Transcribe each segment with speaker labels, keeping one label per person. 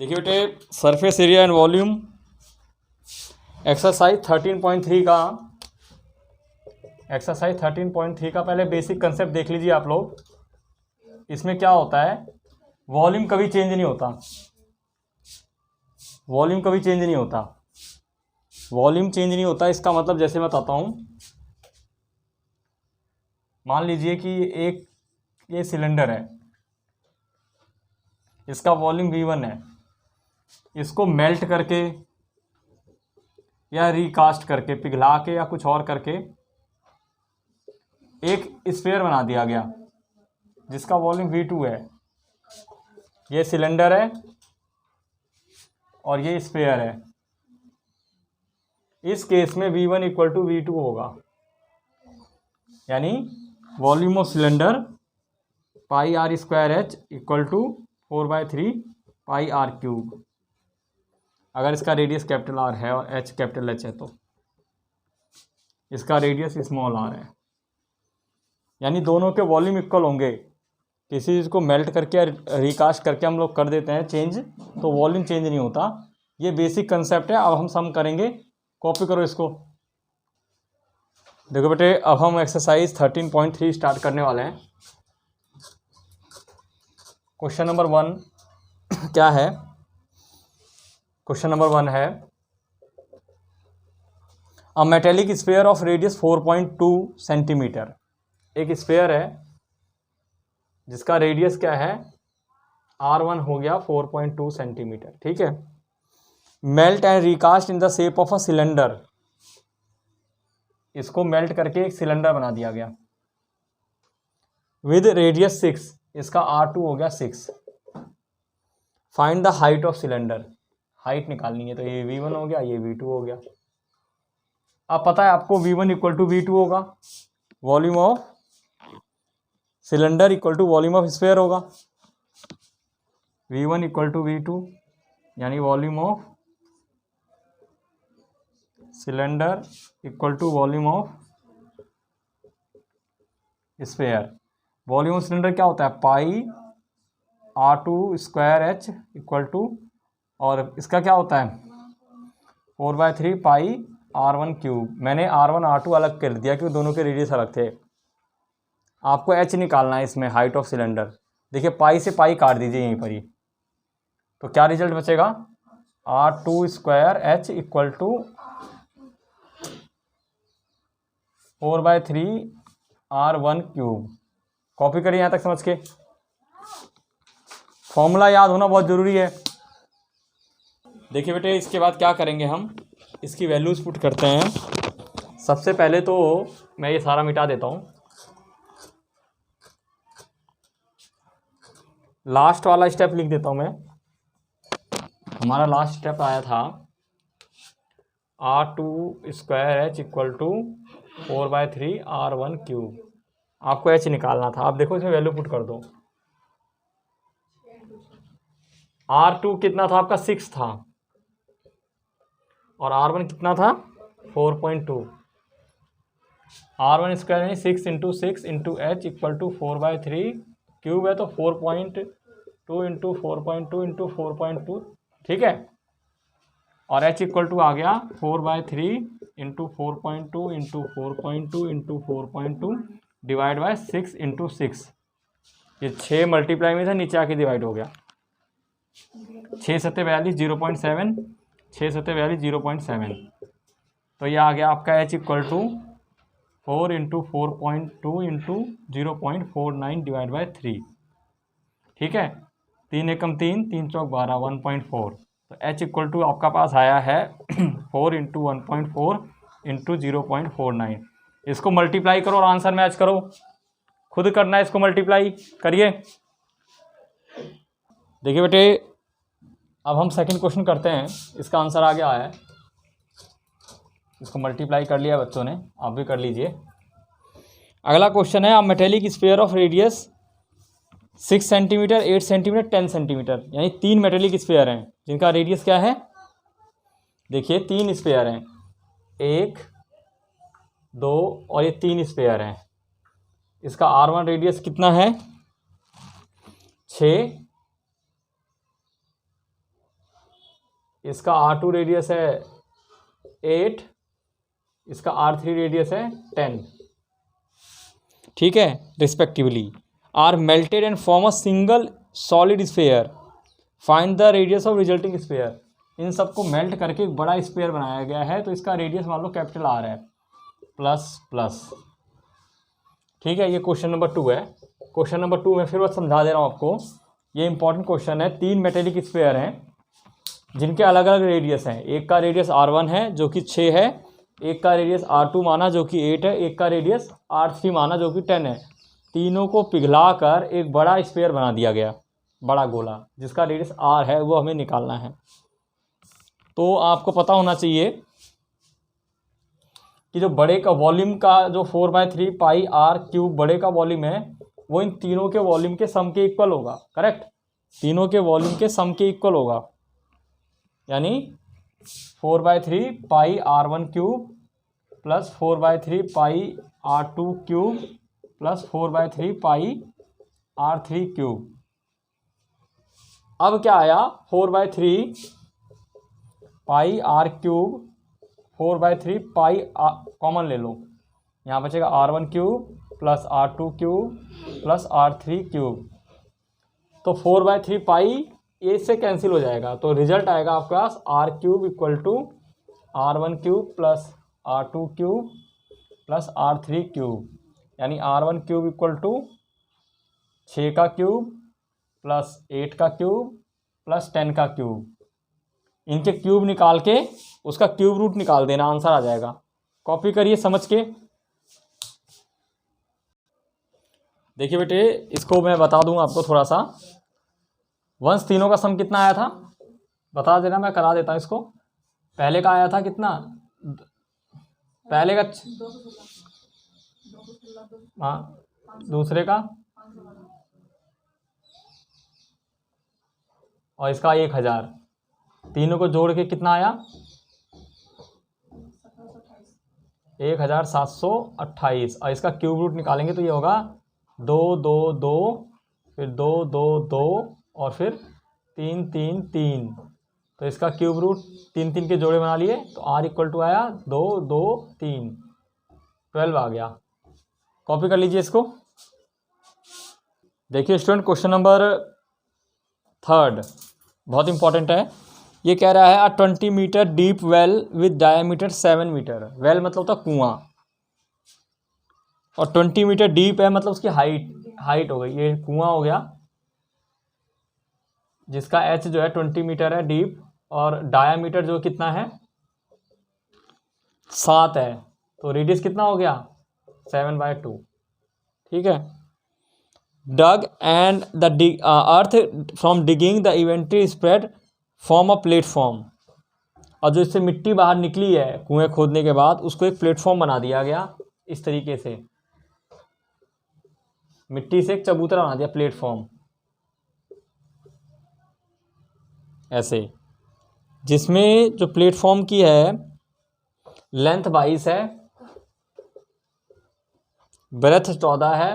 Speaker 1: देखिए बेटे, surface area and volume exercise 13.3 का पहले बेसिक कंसेप्ट देख लीजिए आप लोग। इसमें क्या होता है, वॉल्यूम कभी चेंज नहीं होता। वॉल्यूम चेंज नहीं होता। इसका मतलब जैसे मैं बताता हूँ, मान लीजिए कि ये सिलेंडर है, इसका वॉल्यूम V1 है। इसको मेल्ट करके या रिकास्ट करके, पिघला के या कुछ और करके एक स्फीयर बना दिया गया जिसका वॉल्यूम V2 है। ये सिलेंडर है और ये स्फीयर है। इस केस में V1 इक्वल टू V2 होगा, यानी volume of cylinder pi R square H equal to 4/3 pi R cube, अगर इसका रेडियस कैपिटल आर है और एच कैपिटल एच है तो इसका रेडियस स्मॉल आर है। यानी दोनों के वॉल्यूम इक्वल होंगे। किसी चीज़ को मेल्ट करके रिकास्ट करके हम लोग कर देते हैं चेंज, तो वॉल्यूम चेंज नहीं होता। ये बेसिक कंसेप्ट है। अब हम सम करेंगे, कॉपी करो इसको। देखो बेटे, अब हम एक्सरसाइज 13.3 स्टार्ट करने वाले हैं। क्वेश्चन नंबर 1 क्या है? क्वेश्चन नंबर 1 है, a metallic sphere of radius 4.2 centimetre. एक स्फीयर है जिसका रेडियस क्या है, R1 हो गया 4.2 सेंटीमीटर। ठीक है। Melt and recast in the shape of a cylinder. इसको मेल्ट करके एक सिलेंडर बना दिया गया विद रेडियस 6। इसका R2 हो गया 6। Find the height of cylinder. Height निकालनी है, तो ये V1 हो गया, ये V2 हो गया। अब पता है आपको V1 इक्वल टू V2 होगा, volume of cylinder equal to volume of sphere होगा। V1 इक्वल टू V2 यानी volume of cylinder equal to volume of sphere. Volume of cylinder क्या होता है, pi R2 square H equal to, और इसका क्या होता है 4/3 पाई R1 क्यूब। मैंने R1 R2 अलग कर दिया क्योंकि दोनों के रेडियस अलग थे। आपको एच निकालना है इसमें, हाइट ऑफ सिलेंडर। देखिए, पाई से पाई काट दीजिए यहीं पर ही, तो क्या रिजल्ट बचेगा, R2 square H equal to 4/3 R1 cube. Copy करिए यहाँ तक समझ के। फॉर्मूला याद होना बहुत ज़रूरी है। देखिए बेटे, इसके बाद क्या करेंगे, हम इसकी वैल्यूज़ पुट करते हैं। सबसे पहले तो मैं ये सारा मिटा देता हूँ। लास्ट वाला स्टेप लिख देता हूँ मैं। हमारा लास्ट स्टेप आया था R2 square H equal to 4/3 R1 cube. आपको एच निकालना था। आप देखो इसमें वैल्यू पुट कर दो। R2 कितना था आपका, 6 था, और R1 कितना था 4.2। R1 स्क्वायर यानी 6 into 6 into H equal to 4/3 cube है, तो 4.2 इंटू 4.2 इंटू 4.2। ठीक है। और h इक्वल टू आ गया 4/3 into 4.2 into 4.2 into 4.2 divide by 6 into 6। ये 6 मल्टीप्लाई में था, नीचे आके डिवाइड हो गया। 6 7 42 0.7, 6 7 42 0.7। तो ये आ गया आपका h equal to 4 into 4.2 into 0.49 divide by 3। ठीक है। 3 एकम 3, 3 चौक 12, 1.4। तो h इक्वल टू आपका पास आया है 4 इंटू 1.4 इंटू 0.49। इसको मल्टीप्लाई करो और आंसर मैच करो। खुद करना है इसको, मल्टीप्लाई करिए। देखिए बेटे, अब हम सेकंड क्वेश्चन करते हैं। इसका आंसर आ गया है। इसको मल्टीप्लाई कर लिया बच्चों ने, आप भी कर लीजिए। अगला क्वेश्चन है, a metallic sphere of radius 6 centimetre, 8 centimetre, 10 centimetre. यानी 3 मेटेलिक स्फीयर हैं जिनका रेडियस क्या है। देखिए 3 स्फीयर हैं, 1 2 और ये 3 स्फीयर हैं। इसका R1 रेडियस कितना है, 6, इसका R2 रेडियस है 8, इसका R3 रेडियस है 10, ठीक है, respectively, are melted and form a single solid sphere, find the radius of resulting sphere. इन सबको मेल्ट करके एक बड़ा स्फीयर बनाया गया है, तो इसका रेडियस मान लो कैपिटल आर है, प्लस प्लस, ठीक है। ये क्वेश्चन नंबर 2 है। क्वेश्चन नंबर 2 में फिर बस समझा दे रहा हूँ आपको, ये इंपॉर्टेंट क्वेश्चन है। 3 मेटेलिक स्फीयर हैं जिनके अलग अलग रेडियस हैं। एक का रेडियस R1 है जो कि 6 है, एक का रेडियस R2 माना जो कि 8 है, एक का रेडियस R3 माना जो कि 10 है। तीनों को पिघला कर एक बड़ा स्फीयर बना दिया गया, बड़ा गोला, जिसका रेडियस R है, वो हमें निकालना है। तो आपको पता होना चाहिए कि जो बड़े का वॉल्यूम का जो 4/3 पाई R क्यूब बड़े का वॉल्यूम है, वो इन तीनों के वॉल्यूम के सम के इक्वल होगा, करेक्ट। तीनों के वॉल्यूम के सम के इक्वल होगा, यानी 4/3 पाई R1 क्यूब प्लस 4/3 पाई R2 क्यूब प्लस 4/3 पाई R3 क्यूब। अब क्या आया, 4/3 पाई R क्यूब, 4/3 पाई कॉमन ले लो, यहाँ बचेगा R1 cube plus R2 cube plus R3 cube. तो 4/3 पाई ये इससे कैंसिल हो जाएगा, तो रिजल्ट आएगा आपके पास R cube equal to R1 cube plus R2 cube plus R3 cube, यानी R1 क्यूब इक्वल टू 6 का क्यूब प्लस 8 का क्यूब प्लस 10 का क्यूब। इनके क्यूब निकाल के उसका क्यूब रूट निकाल देना, आंसर आ जाएगा। कॉपी करिए समझ के। देखिए बेटे, इसको मैं बता दूंगा आपको थोड़ा सा। वंश तीनों का सम कितना आया था बता देना, मैं करा देता हूँ इसको। पहले का आया था कितना, पहले का हाँ, दूसरे का और इसका 1000, तीनों को जोड़ के कितना आया 1728। और इसका क्यूब रूट निकालेंगे तो ये होगा 2 2 2, फिर 2 2 2 और फिर 3 3 3। तो इसका क्यूब रूट 3 3 के जोड़े बना लिए, तो R इक्वल टू आया 2 2 3, 12 आ गया। कॉपी कर लीजिए इसको। देखिए स्टूडेंट, क्वेश्चन नंबर 3 बहुत इंपॉर्टेंट है। ये कह रहा है a 20 metre deep well with diameter 7 metre. Well मतलब होता कुआं, और 20 मीटर डीप है मतलब उसकी हाइट हो गई, ये कुआं हो गया जिसका एच जो है 20 मीटर है डीप, और डायामीटर जो कितना है 7 है, तो रेडियस कितना हो गया 7/2, ठीक है। Dug and the earth from digging the inventory spread form a platform. और जो इससे मिट्टी बाहर निकली है कुएं खोदने के बाद, उसको एक प्लेटफॉर्म बना दिया गया इस तरीके से, मिट्टी से एक चबूतरा बना दिया प्लेटफॉर्म ऐसे, जिसमें जो प्लेटफॉर्म की है लेंथ 22 है, ब्रेथ 14 है,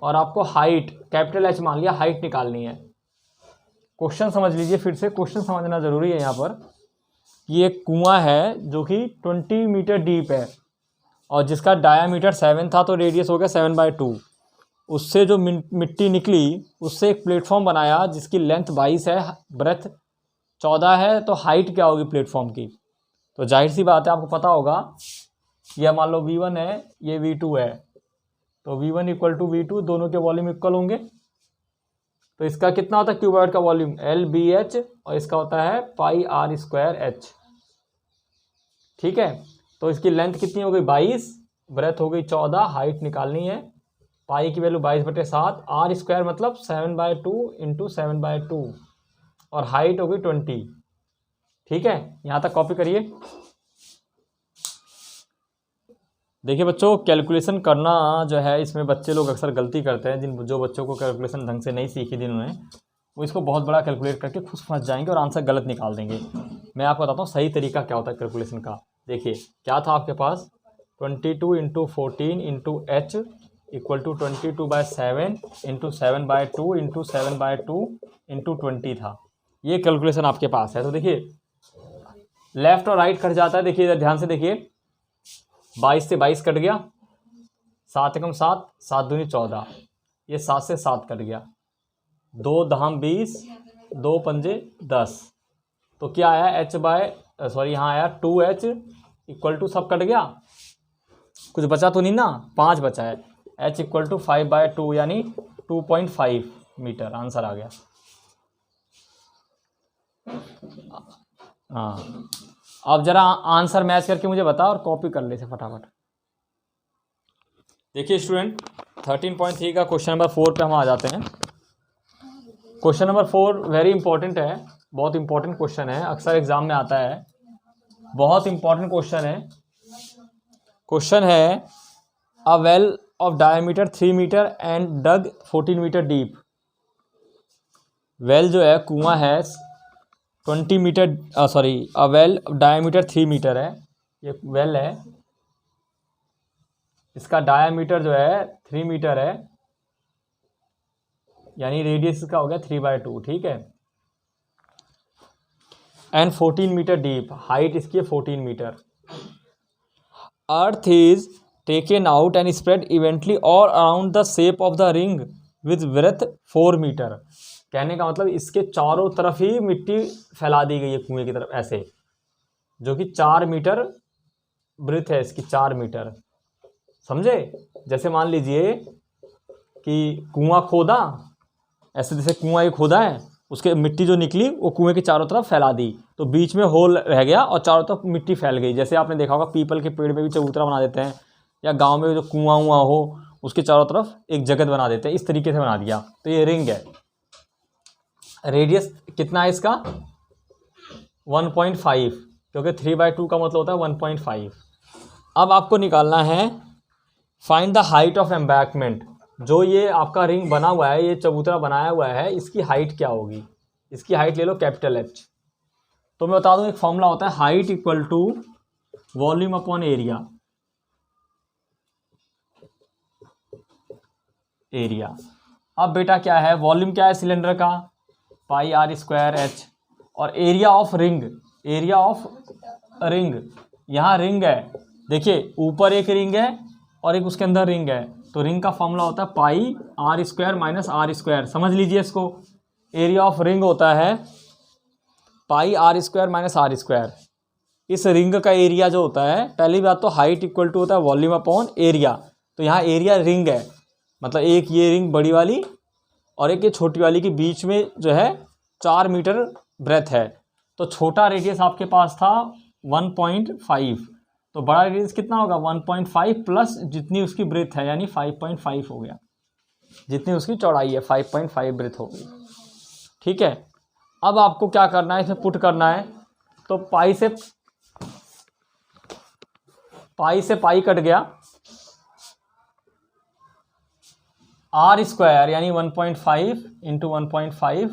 Speaker 1: और आपको हाइट कैपिटल H मान लिया, हाइट निकालनी है। क्वेश्चन समझ लीजिए, फिर से क्वेश्चन समझना जरूरी है यहाँ पर। ये एक कुआं है जो कि 20 मीटर डीप है और जिसका डायामीटर 7 था, तो रेडियस हो गया 7/2। उससे जो मिट्टी निकली उससे एक प्लेटफॉर्म बनाया जिसकी लेंथ 22 है, ब्रेथ 14 है, तो हाइट क्या होगी प्लेटफॉर्म की। तो जाहिर सी बात है, आपको पता होगा, यह मान लो V1 है, ये V2 है, तो V1 इक्वल टू V2, दोनों के वॉल्यूम इक्वल होंगे। तो इसका कितना होता है क्यूबॉइड का वॉल्यूम LBH, और इसका होता है πr²H, ठीक है। तो इसकी लेंथ कितनी हो गई 22, ब्रेथ हो गई 14, हाइट निकालनी है, पाई की वैल्यू 22/7, R² मतलब 7/2 इंटू 7/2, और हाइट हो गई 20, ठीक है। यहाँ तक कॉपी करिए। देखिए बच्चों, कैलकुलेशन करना जो है, इसमें बच्चे लोग अक्सर गलती करते हैं। जो बच्चों को कैलकुलेशन ढंग से नहीं सीखी जिन्होंने, वो इसको बहुत बड़ा कैलकुलेट करके खुद फंस जाएंगे और आंसर गलत निकाल देंगे। मैं आपको बताता हूँ सही तरीका क्या होता है कैलकुलेशन का। देखिए क्या था आपके पास, 22 into 14 into H equal to 22/7 into 7/2 into 7/2 into 20 था। ये कैलकुलेशन आपके पास है। तो देखिए लेफ्ट और राइट कट जाता है, देखिए इधर ध्यान से देखिए, 22 से 22 कट गया, 7 एकम 7, 7 दूनी 14, ये 7 से 7 कट गया, 2 धाम 20, 2 पंजे 10, तो क्या आया यहाँ आया 2h इक्वल टू, सब कट गया, कुछ बचा तो नहीं ना, 5 बचा है, h इक्वल टू 5/2 यानी 2.5 मीटर आंसर आ गया। हाँ अब जरा आंसर मैच करके मुझे बता और कॉपी कर ले से फटाफट। देखिए स्टूडेंट 13.3 का क्वेश्चन नंबर 4 पे हम आ जाते हैं। क्वेश्चन नंबर 4 वेरी इंपॉर्टेंट है, बहुत इंपॉर्टेंट क्वेश्चन है, अक्सर एग्जाम में आता है, बहुत इंपॉर्टेंट क्वेश्चन है। क्वेश्चन है a well of diameter 3 metre and dug 14 metre deep. Well जो है कुआं है 20 metre, a well diameter 3 metre है, ये वेल है, इसका डायमीटर जो है 3 मीटर है, यानी रेडियस इसका हो गया 3/2, ठीक है, एंड 14 मीटर डीप, हाइट इसकी है 14 metre. Earth is taken out and spread evenly और around the shape of the ring with breadth 4 metre. कहने का मतलब इसके चारों तरफ ही मिट्टी फैला दी गई है कुएं की तरफ ऐसे, जो कि 4 मीटर ब्रेथ है इसकी, 4 मीटर, समझे। जैसे मान लीजिए कि कुआं खोदा, ऐसे जैसे कुआं ये खोदा है, उसके मिट्टी जो निकली वो कुएं के चारों तरफ फैला दी, तो बीच में होल रह गया और चारों तरफ मिट्टी फैल गई। जैसे आपने देखा होगा पीपल के पेड़ में भी चबूतरा बना देते हैं, या गांव में जो कुआं हो उसके चारों तरफ एक जगत बना देते हैं, इस तरीके से बना दिया, तो ये रिंग है। रेडियस कितना है इसका 1.5, क्योंकि 3/2 का मतलब होता है 1.5। अब आपको निकालना है find the height of embankment. जो ये आपका रिंग बना हुआ है, ये चबूतरा बनाया हुआ है, इसकी हाइट क्या होगी, इसकी हाइट ले लो कैपिटल H। तो मैं बता दूं एक फॉर्मूला होता है height equal to volume upon area. अब बेटा क्या है, वॉल्यूम क्या है सिलेंडर का πr²h, और एरिया ऑफ रिंग, यहाँ रिंग है, देखिए ऊपर एक रिंग है और एक उसके अंदर रिंग है, तो रिंग का फॉर्मूला होता है πr² - r², समझ लीजिए इसको। एरिया ऑफ रिंग होता है πr² - r²। इस रिंग का एरिया जो होता है, पहली बात तो हाइट इक्वल टू होता है वॉल्यूम अपॉन एरिया, तो यहाँ एरिया रिंग है, मतलब एक ये रिंग बड़ी वाली और एक ये छोटी वाली के बीच में जो है 4 मीटर ब्रेथ है, तो छोटा रेडियस आपके पास था 1.5, तो बड़ा रेडियस कितना होगा 1.5 प्लस जितनी उसकी ब्रेथ है, यानी 5.5 हो गया, जितनी उसकी चौड़ाई है 5.5 ब्रेथ हो गई, ठीक है। अब आपको क्या करना है, इसमें पुट करना है, तो पाई से पाई कट गया, r² यानी 1.5 इंटू 1.5,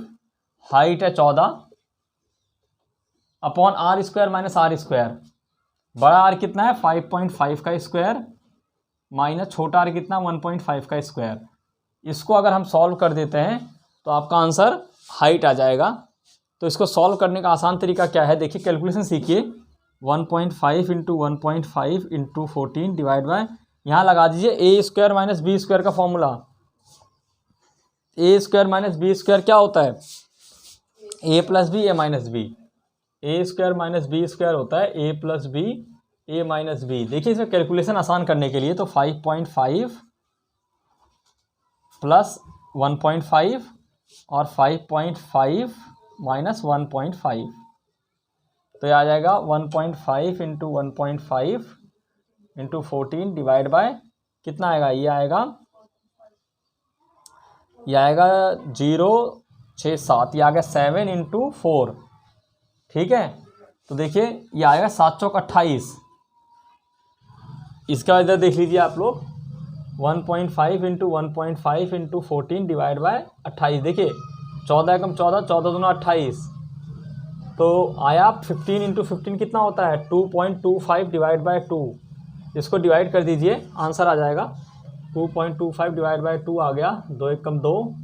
Speaker 1: हाइट है 14 अपॉन r² - r², बड़ा आर कितना है 5.5 का स्क्वायर माइनस छोटा आर कितना 1.5 का स्क्वायर। इसको अगर हम सॉल्व कर देते हैं तो आपका आंसर हाइट आ जाएगा। तो इसको सॉल्व करने का आसान तरीका क्या है, देखिए कैलकुलेशन सीखिए, 1.5 इंटू 1.5 इंटू 14 डिवाइड बाय, यहाँ लगा दीजिए a² - b² का फॉर्मूला। a² - b² क्या होता है, a + b a - b, a² - b² होता है a + b a - b। देखिए इसमें कैलकुलेशन आसान करने के लिए तो 5.5 प्लस 1.5 और 5.5 माइनस 1.5, तो ये आ जाएगा 1.5 इंटू 1.5 इंटू 14 डिवाइड बाय कितना आएगा, ये आएगा 0.67, ये आ गया 7 इंटू 4, ठीक है। तो देखिए ये आएगा 7 चौक 28, इसका इधर देख लीजिए आप लोग, 1.5 इंटू 1.5 इंटू 14 डिवाइड बाय 28, देखिए 14 एकम 14, 14 दूना 28, तो आया 15 इंटू 15 कितना होता है 2.25 डिवाइड बाय 2, इसको डिवाइड कर दीजिए आंसर आ जाएगा 2.25 डिवाइड बाय 2 आ गया, 2 एकम 2,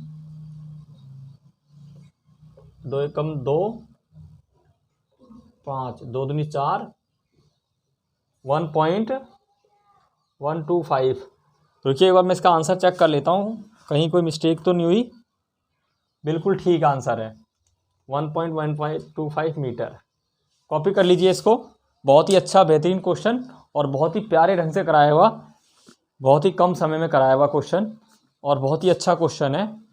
Speaker 1: 2 एकम 2, 5, 2 दूनी 4, 1.125। रुकिए एक बार मैं इसका आंसर चेक कर लेता हूँ, कहीं कोई मिस्टेक तो नहीं हुई। बिल्कुल ठीक आंसर है 1.1525 मीटर। कॉपी कर लीजिए इसको। बहुत ही अच्छा बेहतरीन क्वेश्चन और बहुत ही प्यारे ढंग से कराया हुआ, बहुत ही कम समय में कराया हुआ क्वेश्चन और बहुत ही अच्छा क्वेश्चन है।